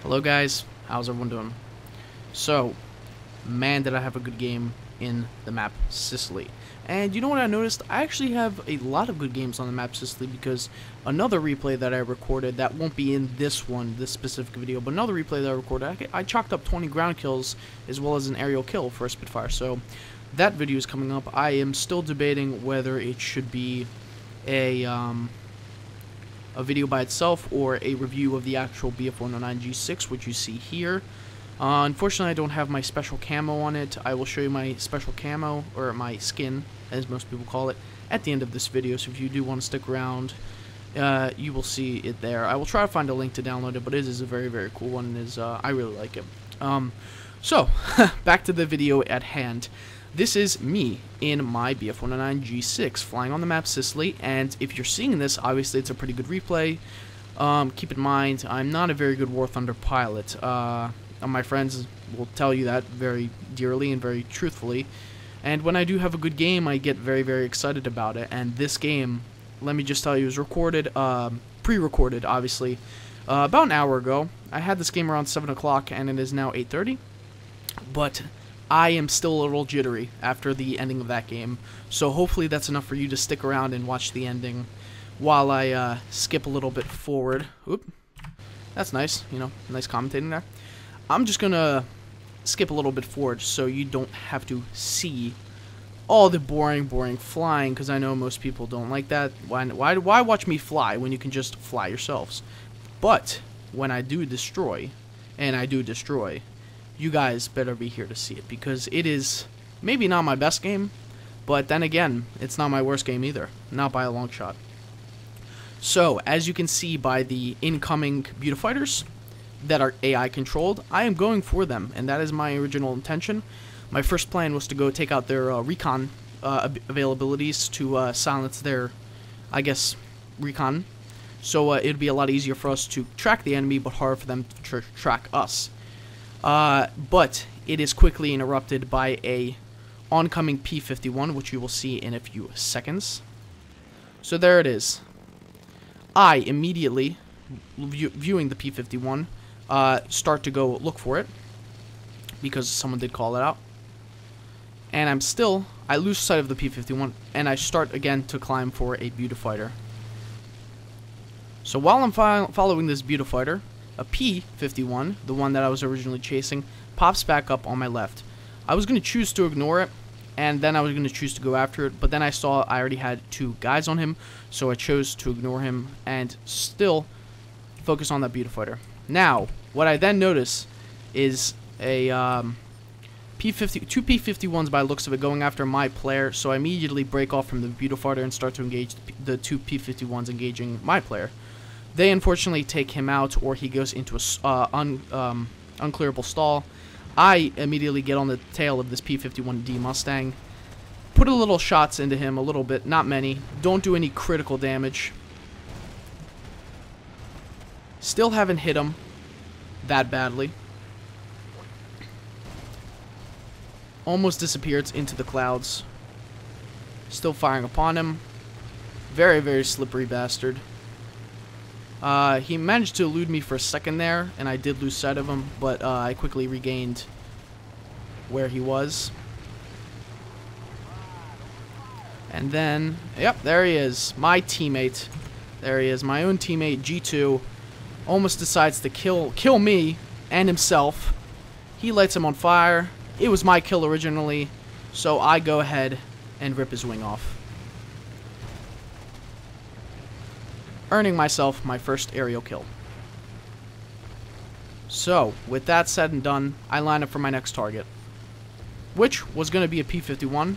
Hello guys, how's everyone doing? So, man did I have a good game in the map Sicily. And you know what I noticed? I actually have a lot of good games on the map Sicily because another replay that I recorded, that won't be in this specific video, but another replay that I recorded, I chalked up 20 ground kills as well as an aerial kill for a Spitfire. So, that video is coming up. I am still debating whether it should be a video by itself or a review of the actual Bf-109 G-6, which you see here. Unfortunately, I don't have my special camo on it. I will show you my special camo, or my skin, as most people call it, at the end of this video, so if you do want to stick around, you will see it there. I will try to find a link to download it, but it is a very, very cool one, and I really like it. So, back to the video at hand. This is me in my Bf-109 G6 flying on the map Sicily, and if you're seeing this, obviously it's a pretty good replay. Keep in mind, I'm not a very good War Thunder pilot. My friends will tell you that very dearly and very truthfully. And when I do have a good game, I get very, very excited about it. And this game, let me just tell you, is recorded, pre-recorded, obviously, about an hour ago. I had this game around 7 o'clock, and it is now 8:30. But I am still a little jittery after the ending of that game, so hopefully that's enough for you to stick around and watch the ending while I skip a little bit forward. Oop, that's nice, you know, nice commentating there. I'm just gonna skip a little bit forward so you don't have to see all the boring flying, because I know most people don't like that. Why watch me fly when you can just fly yourselves? But when I do destroy, and I do destroy, you guys better be here to see it, because it is maybe not my best game, but then again, it's not my worst game either, not by a long shot. So, as you can see by the incoming Beautifighters that are AI controlled, I am going for them, and that is my original intention. My first plan was to go take out their recon availabilities to silence their, I guess, recon, so it'd be a lot easier for us to track the enemy, but harder for them to track us. But it is quickly interrupted by a oncoming P-51, which you will see in a few seconds. So there it is. I immediately, viewing the P-51, start to go look for it, because someone did call it out. And I lose sight of the P-51, and I start again to climb for a Beautifighter. So while I'm following this Beautifighter, a P-51, the one that I was originally chasing, pops back up on my left. I was going to choose to ignore it, and then I was going to choose to go after it, but then I saw I already had 2 guys on him, so I chose to ignore him and still focus on that Beautifighter. Now, what I then notice is a two P-51s by the looks of it going after my player, so I immediately break off from the Beautifighter and start to engage the 2 P-51s engaging my player. They unfortunately take him out, or he goes into a unclearable stall. I immediately get on the tail of this P-51D Mustang, put a little shots into him, a little bit, not many, don't do any critical damage. Still haven't hit him that badly. Almost disappears into the clouds. Still firing upon him. Very, very slippery bastard. He managed to elude me for a second there, and I did lose sight of him, but I quickly regained where he was. And then, yep, there he is, my teammate. There he is, my own teammate, G2, almost decides to kill me and himself. He lights him on fire. It was my kill originally, so I go ahead and rip his wing off, earning myself my first aerial kill. So, with that said and done, I line up for my next target, which was going to be a P-51,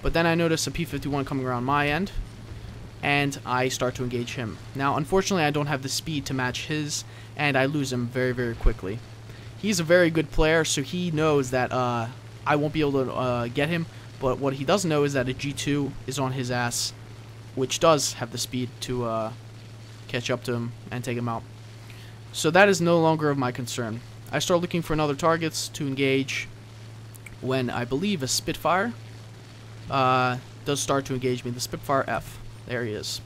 but then I notice a P-51 coming around my end, and I start to engage him. Now, unfortunately, I don't have the speed to match his, and I lose him very, very quickly. He's a very good player, so he knows that I won't be able to get him, but what he doesn't know is that a G2 is on his ass, which does have the speed to catch up to him and take him out. So that is no longer of my concern. I start looking for other targets to engage when I believe a Spitfire does start to engage me. The Spitfire F. There he is.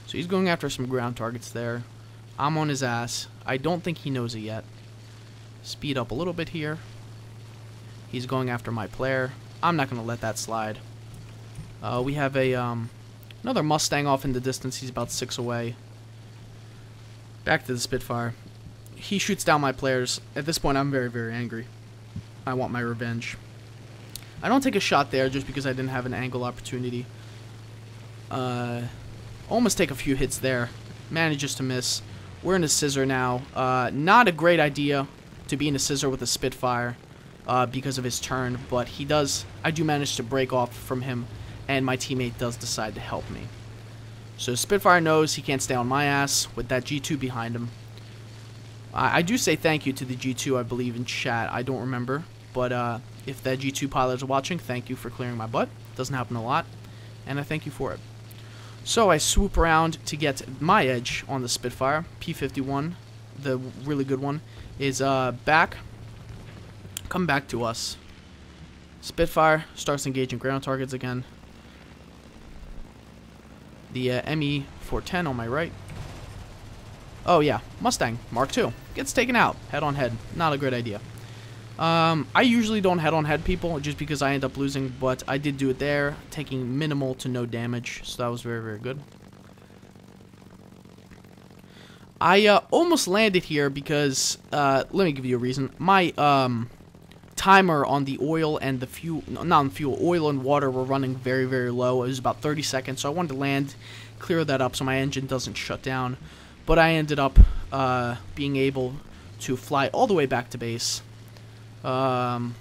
So he's going after some ground targets there. I'm on his ass. I don't think he knows it yet. Speed up a little bit here. He's going after my player. I'm not going to let that slide. We have a another Mustang off in the distance. He's about 6 away. Back to the Spitfire. He shoots down my players. At this point, I'm very, very angry. I want my revenge. I don't take a shot there just because I didn't have an angle opportunity. Almost take a few hits there. Manages to miss. We're in a scissor now. Not a great idea to be in a scissor with a Spitfire because of his turn, but he does. I do manage to break off from him, and my teammate does decide to help me. So Spitfire knows he can't stay on my ass with that G2 behind him. I do say thank you to the G2, I believe, in chat. I don't remember, but if that G2 pilot is watching, thank you for clearing my butt. Doesn't happen a lot, and I thank you for it. So I swoop around to get my edge on the Spitfire. P-51, the really good one, is back. Come back to us. Spitfire starts engaging ground targets again. The ME-410 on my right. Oh yeah, Mustang Mark II gets taken out head on head. Not a great idea. I usually don't head on head people just because I end up losing, but I did do it there, taking minimal to no damage, so that was very, very good. I almost landed here because let me give you a reason. My timer on the oil and the fuel, not fuel, oil and water were running very, very low. It was about 30 seconds, so I wanted to land, clear that up so my engine doesn't shut down. But I ended up being able to fly all the way back to base and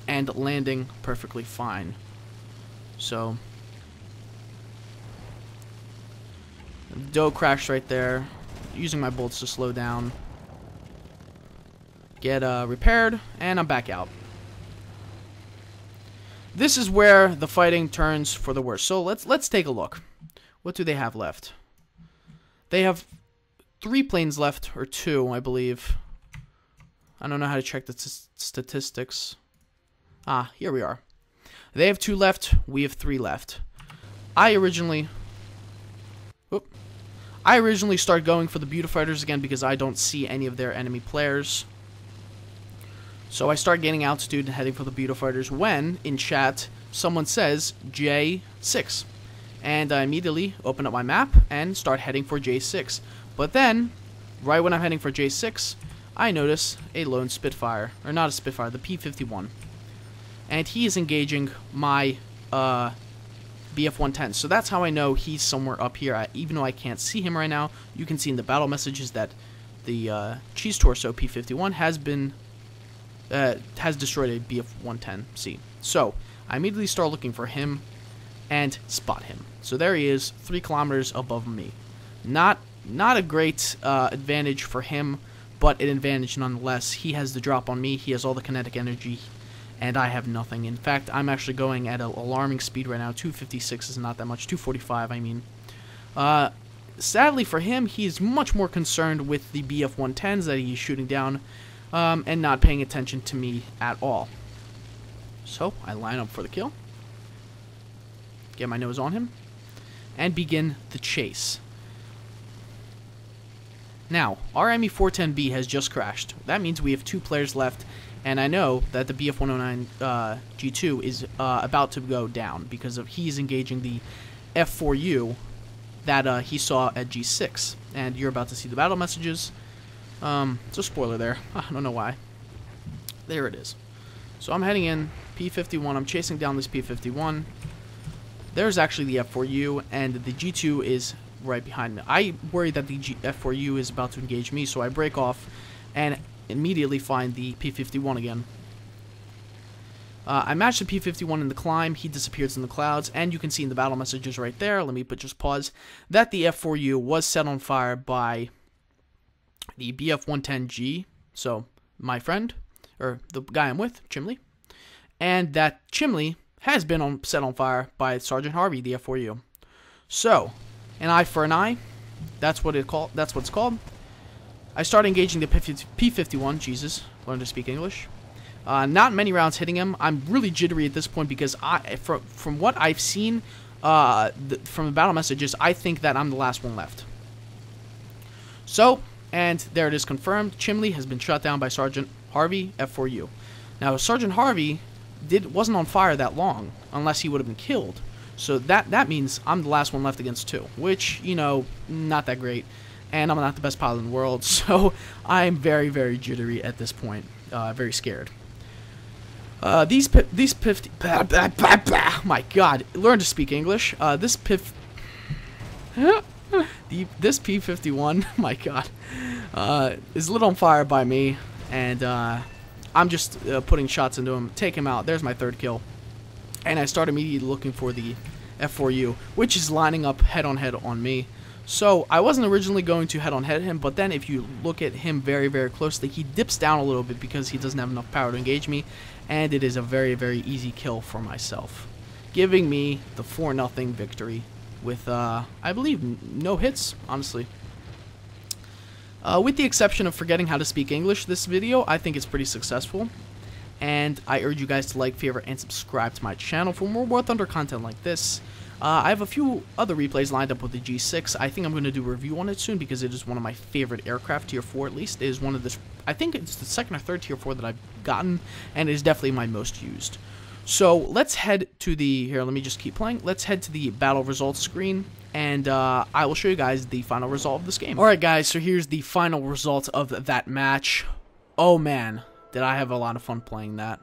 landing perfectly fine. So the dough crashed right there, using my bolts to slow down. Get repaired, and I'm back out. This is where the fighting turns for the worse. So let's take a look. What do they have left? They have 3 planes left, or 2, I believe. I don't know how to check the statistics. Ah, here we are. They have 2 left. We have 3 left. I originally started going for the Beautifighters again because I don't see any of their enemy players. So I start gaining altitude and heading for the Beautifighters when, in chat, someone says J-6. And I immediately open up my map and start heading for J-6. But then, right when I'm heading for J-6, I notice a lone Spitfire. Or not a Spitfire, the P-51. And he is engaging my Bf-110. So that's how I know he's somewhere up here. Even though I can't see him right now, you can see in the battle messages that the Cheese Torso P-51 has been destroyed a Bf-110C. So I immediately start looking for him and spot him. So there he is, 3 kilometers above me. Not a great advantage for him, but an advantage nonetheless. He has the drop on me. He has all the kinetic energy, and I have nothing. In fact, I'm actually going at an alarming speed right now. 256 is not that much. 245, I mean. Sadly for him, he is much more concerned with the Bf-110s that he's shooting down, and not paying attention to me at all. So I line up for the kill, get my nose on him, and begin the chase. Now, our ME-410B has just crashed. That means we have 2 players left, and I know that the Bf-109 G2 is about to go down because he's engaging the F4U that he saw at G6. And you're about to see the battle messages. It's a spoiler there. I don't know why. There it is. So I'm heading in, P-51. I'm chasing down this P-51. There's actually the F4U, and the G2 is right behind me. I worry that the F4U is about to engage me, so I break off and immediately find the P-51 again. I match the P-51 in the climb. He disappears in the clouds, and you can see in the battle messages right there, let me just pause, that the F4U was set on fire by the Bf-110G, so my friend, or the guy I'm with, Chimley, and that Chimley has been set on fire by Sergeant Harvey, the F4U. So, an eye for an eye, that's what it's called. I start engaging the P-51, Jesus, learn to speak English. Not many rounds hitting him. I'm really jittery at this point because from what I've seen, from the battle messages, I think that I'm the last one left. So, and there it is confirmed. Chimley has been shot down by Sergeant Harvey, F4U. Now, Sergeant Harvey wasn't on fire that long, unless he would have been killed. So that means I'm the last one left against 2, which, you know, not that great. And I'm not the best pilot in the world, so I'm very, very jittery at this point. Very scared. These 50... My God, learn to speak English. This P-51, my God, is lit on fire by me, and I'm just putting shots into him. Take him out. There's my 3rd kill. And I start immediately looking for the F4U, which is lining up head-on-head on me. So I wasn't originally going to head-on-head him, but then if you look at him very, very closely, he dips down a little bit because he doesn't have enough power to engage me, and it is a very, very easy kill for myself, giving me the 4-0 victory with, I believe, no hits, honestly. With the exception of forgetting how to speak English, this video, I think it's pretty successful. And I urge you guys to like, favorite, and subscribe to my channel for more War Thunder content like this. I have a few other replays lined up with the G-6. I think I'm going to do a review on it soon because it is one of my favorite aircraft, tier 4 at least. It is one of the, I think it's the 2nd or 3rd tier 4 that I've gotten, and it is definitely my most used. So let's head to the, here, let me just keep playing. Let's head to the battle results screen, and I will show you guys the final result of this game. Alright guys, so here's the final result of that match. Oh man, did I have a lot of fun playing that.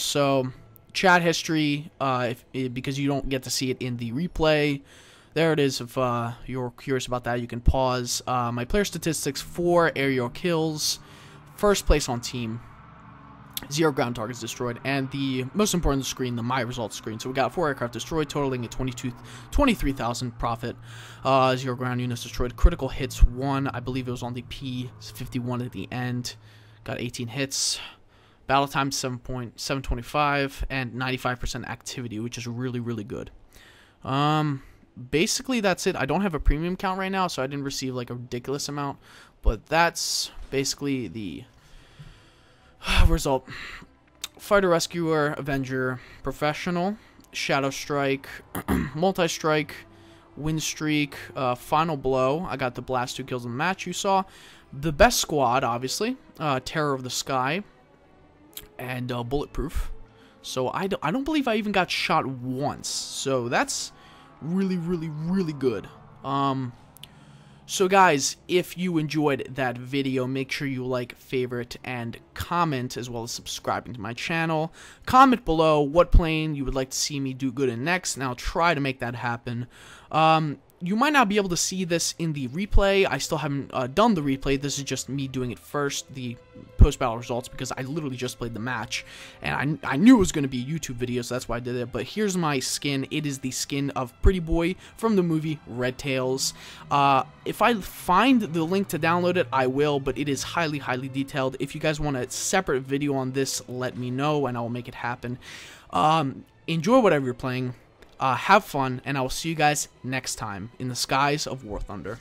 So, chat history, because you don't get to see it in the replay. There it is. If you're curious about that, you can pause. My player statistics: 4 aerial kills, 1st place on team, 0 ground targets destroyed, and the most important screen, the my results screen. So we got 4 aircraft destroyed, totaling a 23,000 profit. 0 ground units destroyed. Critical hits 1. I believe it was on the P-51 at the end. Got 18 hits. Battle time 7.725 and 95% activity, which is really, really good. Basically that's it. I don't have a premium count right now, so I didn't receive like a ridiculous amount, but that's basically the result. Fighter, Rescuer, Avenger, Professional, Shadow Strike, Multi-Strike, Win Streak, Final Blow. I got the last 2 kills in the match you saw. The best squad, obviously, Terror of the Sky, and Bulletproof. So I don't believe I even got shot once. So that's really, really, really good. So guys, if you enjoyed that video, make sure you like, favorite, and comment, as well as subscribing to my channel. Comment below what plane you would like to see me do good in next, and I'll try to make that happen. You might not be able to see this in the replay. I still haven't done the replay. This is just me doing it first, the post-battle results, because I literally just played the match. And I knew it was going to be a YouTube video, so that's why I did it. But here's my skin. It is the skin of Pretty Boy from the movie Red Tails. If I find the link to download it, I will, but it is highly, highly detailed. If you guys want a separate video on this, let me know, and I will make it happen. Enjoy whatever you're playing. Have fun, and I will see you guys next time in the skies of War Thunder.